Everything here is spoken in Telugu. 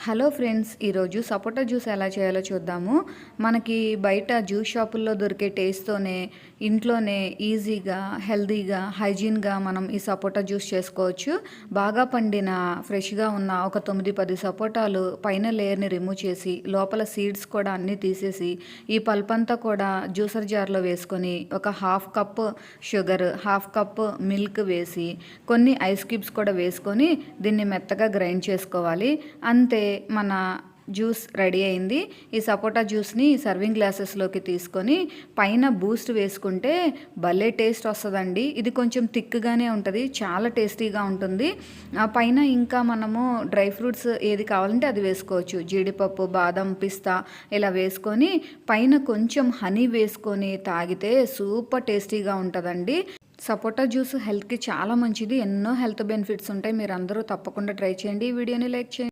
హలో ఫ్రెండ్స్, ఈరోజు సపోటా జ్యూస్ ఎలా చేయాలో చూద్దాము. మనకి బయట జ్యూస్ షాపుల్లో దొరికే టేస్ట్తోనే ఇంట్లోనే ఈజీగా, హెల్తీగా, హైజీన్గా మనం ఈ సపోటా జ్యూస్ చేసుకోవచ్చు. బాగా పండిన ఫ్రెష్గా ఉన్న ఒక 9-10 సపోటాలు పైన లేయర్ని రిమూవ్ చేసి లోపల సీడ్స్ కూడా అన్నీ తీసేసి ఈ పల్ప్ అంతా కూడా జ్యూసర్ జార్లో వేసుకొని ఒక half cup sugar, half cup milk వేసి కొన్ని ఐస్ క్యూబ్స్ కూడా వేసుకొని దీన్ని మెత్తగా గ్రైండ్ చేసుకోవాలి. అంతే, మన జ్యూస్ రెడీ అయింది. ఈ సపోటా జ్యూస్ని సర్వింగ్ గ్లాసెస్లోకి తీసుకొని పైన బూస్ట్ వేసుకుంటే భలే టేస్ట్ వస్తుందండి. ఇది కొంచెం థిక్గానే ఉంటుంది, చాలా టేస్టీగా ఉంటుంది. పైన ఇంకా మనము డ్రై ఫ్రూట్స్ ఏది కావాలంటే అది వేసుకోవచ్చు. జీడిపప్పు, బాదం, పిస్తా ఇలా వేసుకొని పైన కొంచెం హనీ వేసుకొని తాగితే సూపర్ టేస్టీగా ఉంటుందండి. సపోటా జ్యూస్ హెల్త్కి చాలా మంచిది. ఎన్నో హెల్త్ బెనిఫిట్స్ ఉంటాయి. మీరు అందరూ తప్పకుండా ట్రై చేయండి. ఈ వీడియోని లైక్ చేయండి.